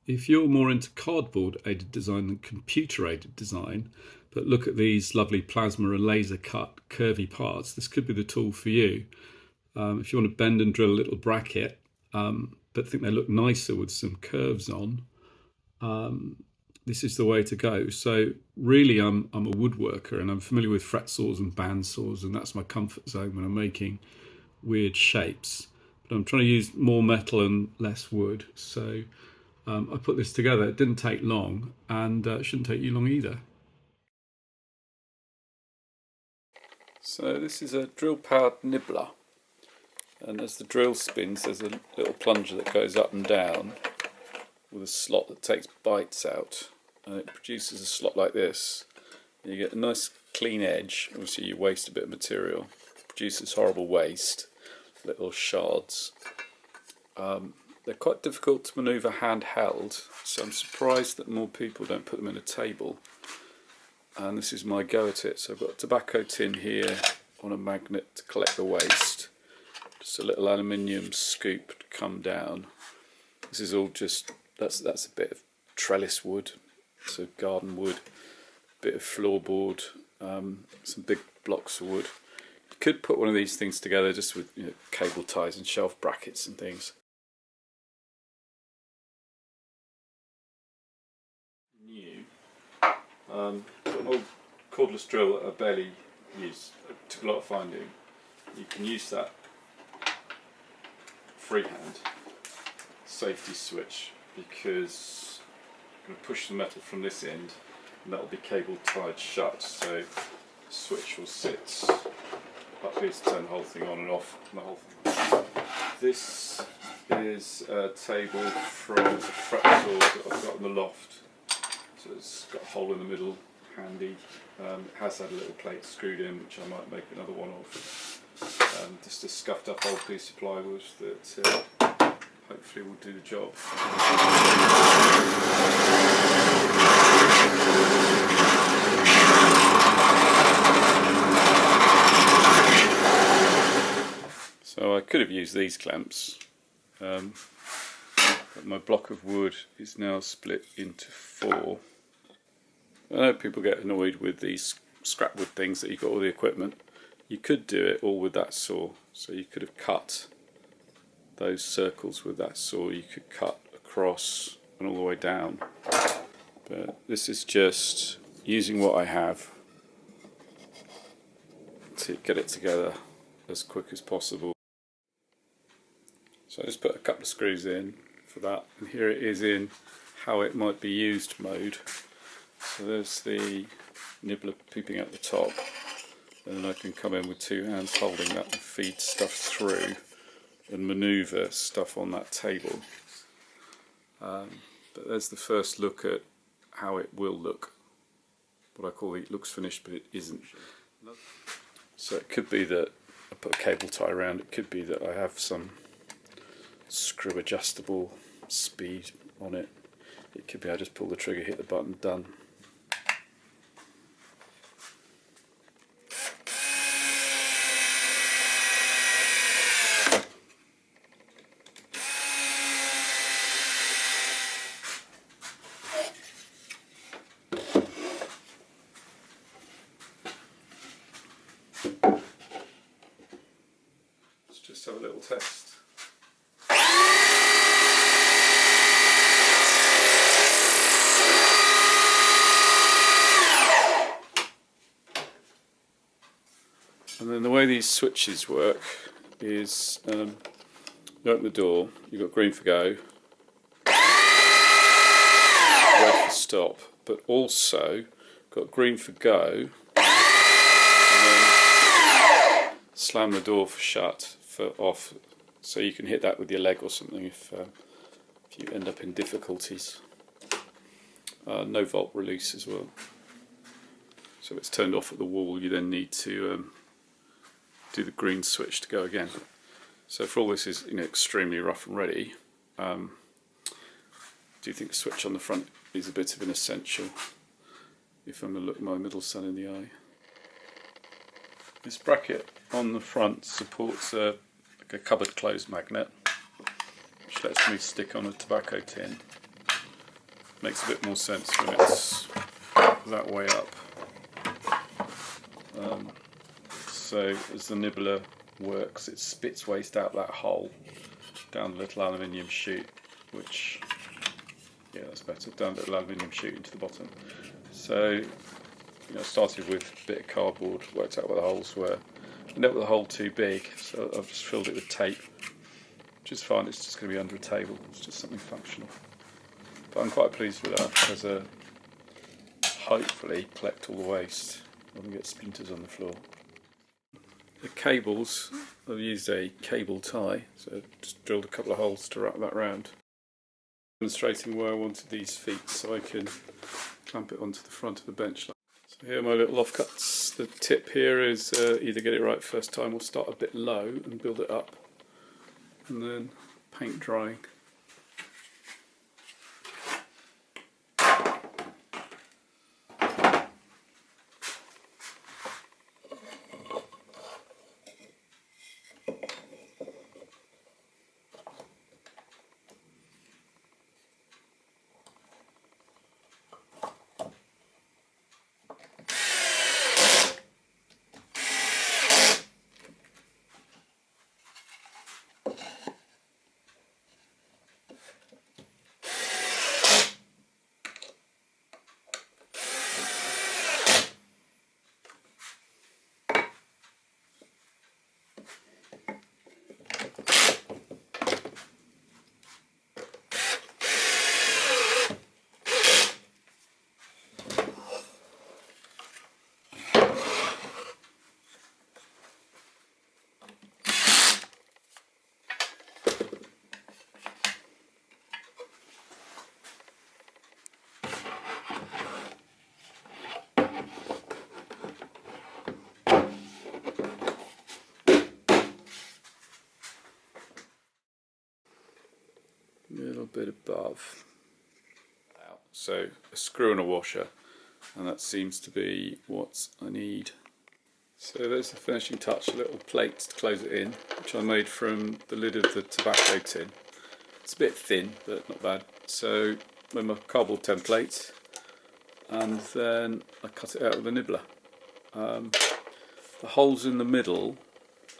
If you're more into cardboard aided design than computer aided design, but look at these lovely plasma and laser cut curvy parts, this could be the tool for you. If you want to bend and drill a little bracket, but think they look nicer with some curves on, this is the way to go. So really, I'm a woodworker and I'm familiar with fretsaws and bandsaws, and that's my comfort zone when I'm making weird shapes. But I'm trying to use more metal and less wood. So I put this together. It didn't take long, and it shouldn't take you long either. So this is a drill-powered nibbler, and as the drill spins, there's a little plunger that goes up and down with a slot that takes bites out, and it produces a slot like this. And you get a nice clean edge. Obviously you waste a bit of material. It produces horrible waste, little shards. They're quite difficult to manoeuvre handheld, so I'm surprised that more people don't put them in a table. And this is my go at it. So I've got a tobacco tin here on a magnet to collect the waste. Just a little aluminium scoop to come down. This is all just, that's a bit of trellis wood, so garden wood, a bit of floorboard, some big blocks of wood. You could put one of these things together just with cable ties and shelf brackets and things. New. Got an old cordless drill that I barely use. It took a lot of finding. You can use that freehand safety switch because I'm going to push the metal from this end and that will be cable tied shut, so the switch will sit up here to turn the whole thing on and off. And the whole thing. This is a table from the fretsaw that I've got in the loft. So it's got a hole in the middle, handy. It has had a little plate screwed in, which I might make another one of. Just a scuffed up old piece of plywood that hopefully will do the job. So I could have used these clamps, but my block of wood is now split into 4. I know people get annoyed with these scrap wood things that you've got all the equipment. You could do it all with that saw, so you could have cut those circles with that saw, you could cut across and all the way down. But this is just using what I have to get it together as quick as possible. So I just put a couple of screws in for that, and here it is in how it might be used mode. So there's the nibbler peeping at the top, and then I can come in with 2 hands holding that and feed stuff through and manoeuvre stuff on that table. But there's the first look at how it will look. What I call it looks finished but it isn't. So it could be that I put a cable tie around, it could be that I have some screw adjustable speed on it. It could be I just pull the trigger, hit the button, done. Let's just have a little test. And then the way these switches work is you open the door, you've got green for go, red for stop, but also got green for go, and then slam the door for shut, for off, so you can hit that with your leg or something if you end up in difficulties. No volt release as well. So if it's turned off at the wall, you then need to do the green switch to go again. So for all this is extremely rough and ready, do you think the switch on the front is a bit of an essential if I'm going to look my middle son in the eye? This bracket on the front supports like a cupboard close magnet, which lets me stick on a tobacco tin. makes a bit more sense when it's that way up. So as the nibbler works, it spits waste out that hole down the little aluminium chute, which, yeah, that's better, down the little aluminium chute into the bottom. So, I started with a bit of cardboard, worked out where the holes were. Ended up with a hole too big, so I've just filled it with tape, which is fine. It's just going to be under a table. It's just something functional. But I'm quite pleased with that, as a hopefully collect all the waste rather than get splinters on the floor. The cables, I've used a cable tie, so just drilled a couple of holes to wrap that round. Demonstrating where I wanted these feet so I can clamp it onto the front of the bench. So here are my little offcuts. The tip here is either get it right first time or start a bit low and build it up, and then paint drying. A little bit above. So a screw and a washer, and that seems to be what I need. So there's the finishing touch, a little plate to close it in, which I made from the lid of the tobacco tin. It's a bit thin, but not bad. So with my cardboard template, and then I cut it out with a nibbler. The holes in the middle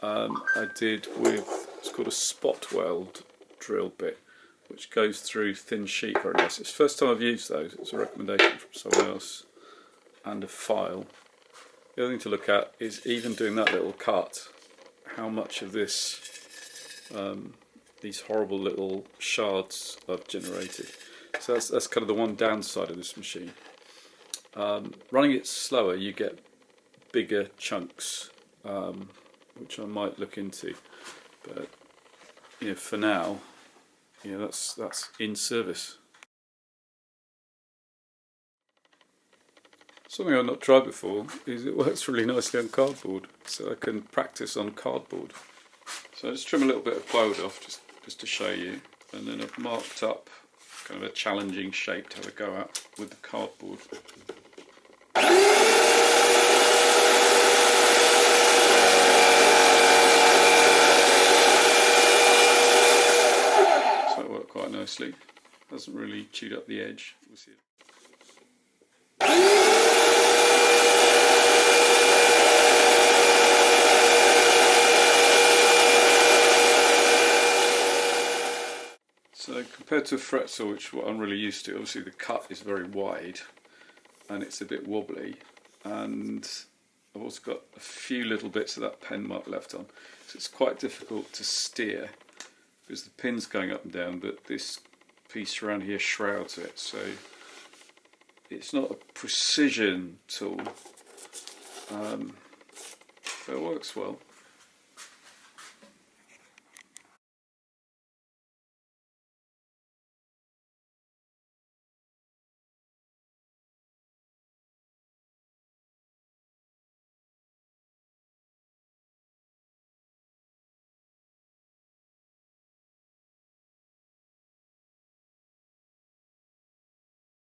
I did with, it's called a spot weld drill bit, which goes through thin sheet very nice. It's the first time I've used those. It's a recommendation from someone else and a file. The other thing to look at is, even doing that little cut, how much of this, these horrible little shards I've generated. So that's kind of the one downside of this machine. Running it slower, you get bigger chunks, which I might look into. But for now, that's in service. Something I've not tried before is it works really nicely on cardboard, so I can practice on cardboard. So I just trim a little bit of plywood off just to show you, and then I've marked up kind of a challenging shape to have a go at with the cardboard. So it worked quite nicely. Hasn't really chewed up the edge. We'll see. So compared to a fretsaw, which is what I'm really used to, obviously the cut is very wide and it's a bit wobbly, and I've also got a few little bits of that pen mark left on, so it's quite difficult to steer because the pin's going up and down, but this piece around here shrouds it, so it's not a precision tool, but it works well.